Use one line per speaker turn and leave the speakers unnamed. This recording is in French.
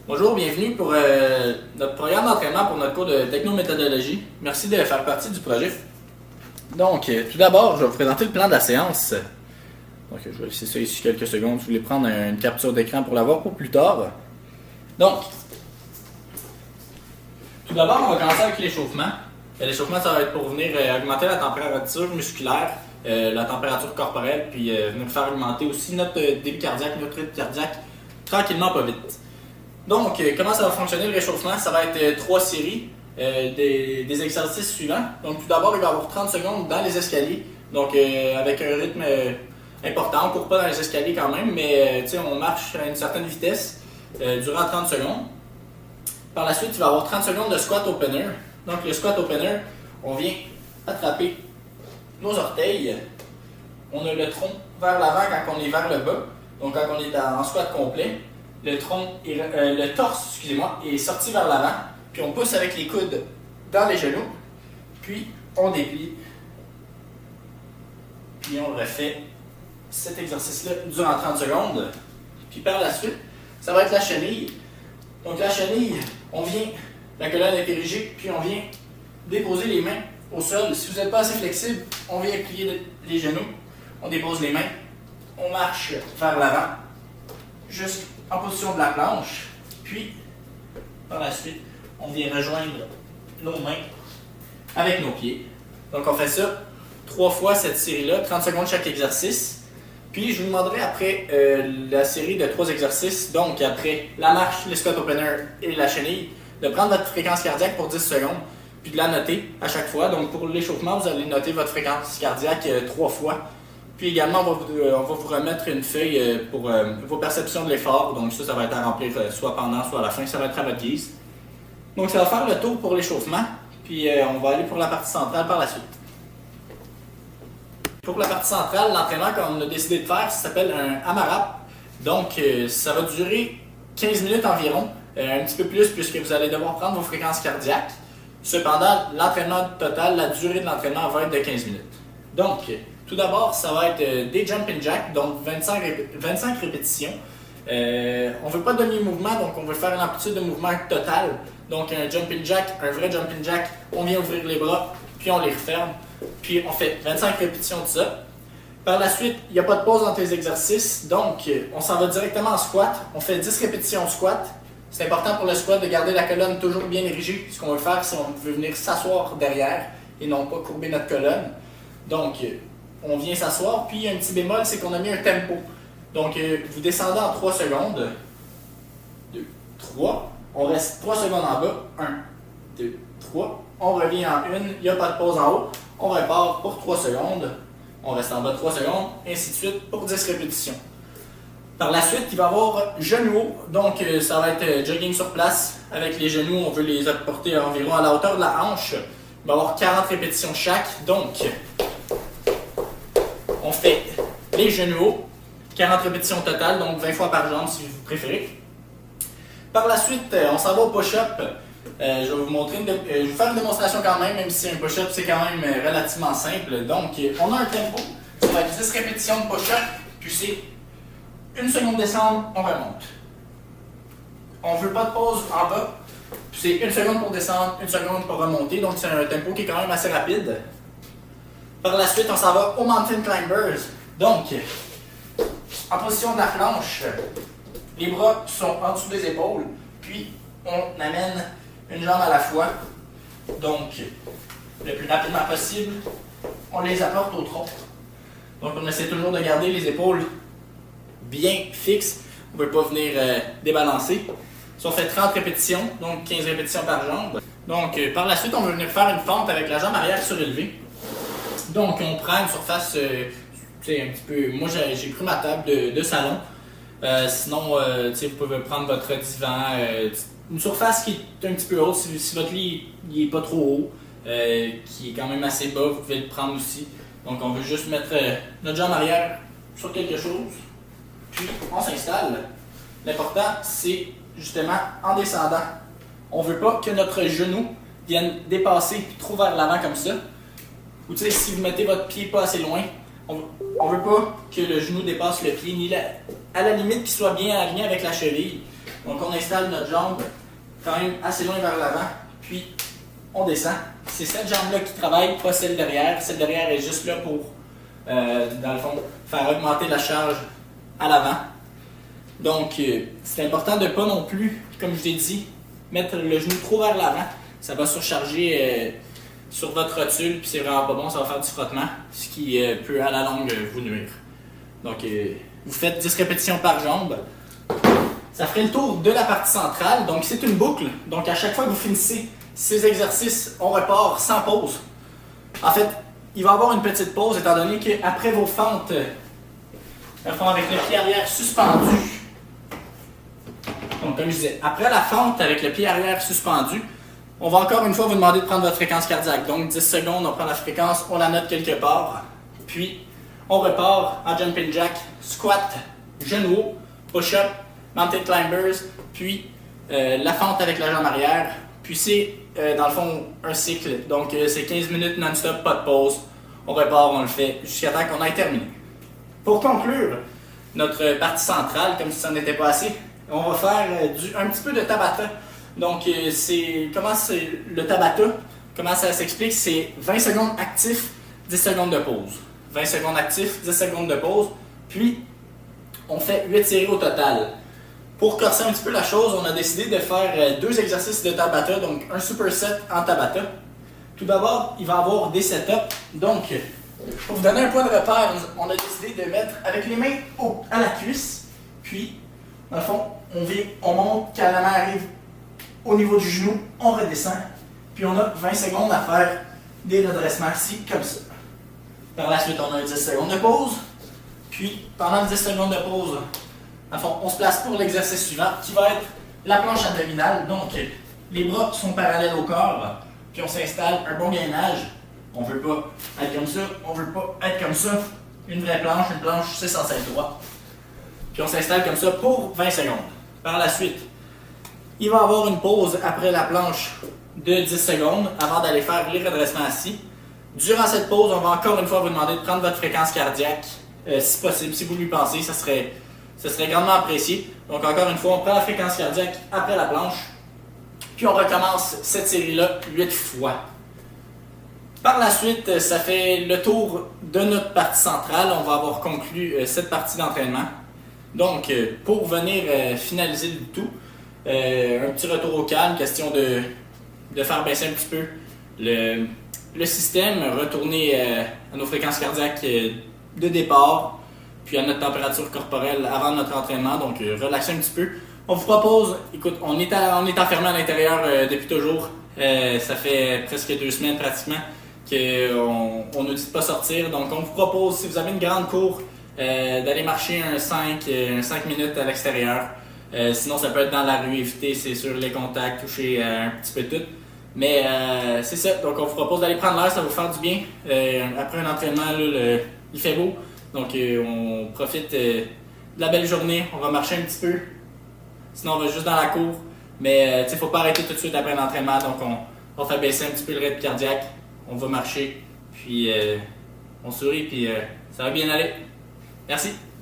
Bonjour, bienvenue pour notre programme d'entraînement pour notre cours de technométhodologie. Merci de faire partie du projet. Donc, tout d'abord, je vais vous présenter le plan de la séance. Donc, je vais laisser ça ici quelques secondes. Je voulais prendre une capture d'écran pour l'avoir pour plus tard. Donc, tout d'abord, on va commencer avec l'échauffement. L'échauffement, ça va être pour venir augmenter la température musculaire, la température corporelle, puis venir faire augmenter aussi notre débit cardiaque, notre rythme cardiaque, tranquillement, pas vite. Donc, comment ça va fonctionner le réchauffement? Ça va être 3 séries des exercices suivants. Donc, tout d'abord, il va y avoir 30 secondes dans les escaliers. Donc, avec un rythme important. On ne court pas dans les escaliers quand même, mais on marche à une certaine vitesse durant 30 secondes. Par la suite, il va y avoir 30 secondes de squat opener. Donc, le squat opener, on vient attraper nos orteils. On a le tronc vers l'avant quand on est vers le bas. Donc, quand on est en squat complet. Le torse, excusez-moi, est sorti vers l'avant, puis on pousse avec les coudes dans les genoux, puis on déplie, puis on refait cet exercice-là durant 30 secondes. Puis par la suite, ça va être la chenille. Donc la chenille, on vient, la colonne est érigée, puis on vient déposer les mains au sol. Si vous n'êtes pas assez flexible, on vient plier les genoux, on dépose les mains, on marche vers l'avant, jusqu'en position de la planche, puis par la suite, on vient rejoindre nos mains avec nos pieds. Donc on fait ça 3 fois cette série-là, 30 secondes chaque exercice. Puis je vous demanderai après la série de 3 exercices, donc après la marche, le squat opener et la chenille, de prendre votre fréquence cardiaque pour 10 secondes, puis de la noter à chaque fois. Donc pour l'échauffement, vous allez noter votre fréquence cardiaque 3 fois. Puis également, on va vous remettre une feuille pour vos perceptions de l'effort. Donc ça va être à remplir soit pendant, soit à la fin. Ça va être à votre guise. Donc ça va faire le tour pour l'échauffement. Puis on va aller pour la partie centrale par la suite. Pour la partie centrale, l'entraînement qu'on a décidé de faire, ça s'appelle un AMRAP. Donc ça va durer 15 minutes environ. Un petit peu plus puisque vous allez devoir prendre vos fréquences cardiaques. Cependant, l'entraînement total, la durée de l'entraînement va être de 15 minutes. Donc, tout d'abord, ça va être des jumping jacks, donc 25 répétitions. On ne veut pas de demi-mouvement, donc on veut faire une amplitude de mouvement totale. Donc un jumping jack, un vrai jumping jack, on vient ouvrir les bras, puis on les referme, puis on fait 25 répétitions de ça. Par la suite, il n'y a pas de pause entre les exercices, donc on s'en va directement en squat. On fait 10 répétitions de squat. C'est important pour le squat de garder la colonne toujours bien érigée. Ce qu'on veut faire, c'est qu'on veut venir s'asseoir derrière et non pas courber notre colonne. Donc, on vient s'asseoir, puis un petit bémol, c'est qu'on a mis un tempo. Donc, vous descendez en 3 secondes. 2, 3. On reste 3 secondes en bas. 1, 2, 3. On revient en 1. Il n'y a pas de pause en haut. On repart pour 3 secondes. On reste en bas de 3 secondes. Ainsi de suite pour 10 répétitions. Par la suite, il va y avoir genoux hauts. Donc, ça va être jogging sur place. Avec les genoux, on veut les apporter environ à la hauteur de la hanche. Il va y avoir 40 répétitions chaque. Donc, on fait les genoux hauts, 40 répétitions totales, donc 20 fois par jambe si vous préférez. Par la suite, on s'en va au push-up. Je vais vous montrer, je vais vous faire une démonstration quand même si un push-up c'est quand même relativement simple. Donc, on a un tempo, ça va être 10 répétitions de push-up, puis c'est 1 seconde descendre, on remonte. On ne veut pas de pause en bas, puis c'est 1 seconde pour descendre, 1 seconde pour remonter, donc c'est un tempo qui est quand même assez rapide. Par la suite, on s'en va aux Mountain Climbers. Donc, en position de la planche, les bras sont en dessous des épaules, puis on amène une jambe à la fois. Donc, le plus rapidement possible, on les apporte au tronc. Donc, on essaie toujours de garder les épaules bien fixes. On ne veut pas venir débalancer. Si on fait 30 répétitions, donc 15 répétitions par jambe. Donc, par la suite, on va venir faire une fente avec la jambe arrière surélevée. Donc, on prend une surface, un petit peu. Moi, j'ai pris ma table de salon. Sinon, vous pouvez prendre votre divan. Une surface qui est un petit peu haute. Si votre lit n'est pas trop haut, qui est quand même assez bas, vous pouvez le prendre aussi. Donc, on veut juste mettre notre jambe arrière sur quelque chose. Puis, on s'installe. L'important, c'est justement en descendant. On ne veut pas que notre genou vienne dépasser trop vers l'avant comme ça. Ou si vous mettez votre pied pas assez loin, on ne veut pas que le genou dépasse le pied, ni à la limite qu'il soit bien aligné avec la cheville. Donc on installe notre jambe quand même assez loin vers l'avant, puis on descend. C'est cette jambe-là qui travaille, pas celle derrière. Celle derrière est juste là pour, dans le fond, faire augmenter la charge à l'avant. Donc, c'est important de ne pas non plus, comme je vous ai dit, mettre le genou trop vers l'avant. Ça va surcharger sur votre rotule, puis c'est vraiment pas bon, ça va faire du frottement, ce qui peut à la longue vous nuire. Donc, vous faites 10 répétitions par jambe. Ça ferait le tour de la partie centrale. Donc, c'est une boucle. Donc, à chaque fois que vous finissez ces exercices, on repart sans pause. En fait, il va y avoir une petite pause, étant donné qu'après vos fentes, avec le pied arrière suspendu, donc comme je disais, après la fente avec le pied arrière suspendu, on va encore une fois vous demander de prendre votre fréquence cardiaque. Donc 10 secondes, on prend la fréquence, on la note quelque part, puis on repart en jumping jack, squat, genou haut, push-up, mountain climbers, puis la fente avec la jambe arrière, puis c'est dans le fond un cycle. Donc c'est 15 minutes non-stop, pas de pause. On repart, on le fait jusqu'à temps qu'on ait terminé. Pour conclure notre partie centrale, comme si ça n'était pas assez, on va faire un petit peu de Tabata. Donc, comment c'est le Tabata? Comment ça s'explique? C'est 20 secondes actif, 10 secondes de pause. 20 secondes actif, 10 secondes de pause. Puis, on fait 8 séries au total. Pour corser un petit peu la chose, on a décidé de faire 2 exercices de Tabata, donc un superset en Tabata. Tout d'abord, il va y avoir des setups. Donc, pour vous donner un point de repère, on a décidé de mettre avec les mains à la cuisse, puis, dans le fond, on monte quand la main arrive au niveau du genou, on redescend, puis on a 20 secondes à faire des redressements ici, comme ça. Par la suite, on a 10 secondes de pause, puis pendant 10 secondes de pause, dans le fond, on se place pour l'exercice suivant, qui va être la planche abdominale. Donc, les bras sont parallèles au corps, puis on s'installe un bon gainage. On ne veut pas être comme ça, on ne veut pas être comme ça. Une vraie planche, c'est censé être droit. Puis on s'installe comme ça pour 20 secondes. Par la suite, il va y avoir une pause après la planche de 10 secondes avant d'aller faire les redressements assis. Durant cette pause, on va encore une fois vous demander de prendre votre fréquence cardiaque, si possible, si vous lui pensez, ça serait grandement apprécié. Donc encore une fois, on prend la fréquence cardiaque après la planche, puis on recommence cette série-là 8 fois. Par la suite, ça fait le tour de notre partie centrale. On va avoir conclu cette partie d'entraînement. Donc, pour venir finaliser le tout, un petit retour au calme, question de faire baisser un petit peu le système, retourner à nos fréquences cardiaques de départ, puis à notre température corporelle avant notre entraînement, donc relaxer un petit peu. On vous propose, écoute, on est enfermé à l'intérieur depuis toujours, ça fait presque 2 semaines pratiquement qu'on nous dit de pas sortir, donc on vous propose, si vous avez une grande cour, d'aller marcher un 5 minutes à l'extérieur. Sinon, ça peut être dans la rue, éviter, c'est sûr, les contacts, toucher un petit peu tout. Mais c'est ça, donc on vous propose d'aller prendre l'air, ça va vous faire du bien. Après un entraînement, là, il fait beau, donc on profite de la belle journée, on va marcher un petit peu. Sinon, on va juste dans la cour. Mais il ne faut pas arrêter tout de suite après l'entraînement, donc on fait baisser un petit peu le rythme cardiaque, on va marcher, puis on sourit, puis ça va bien aller. Merci.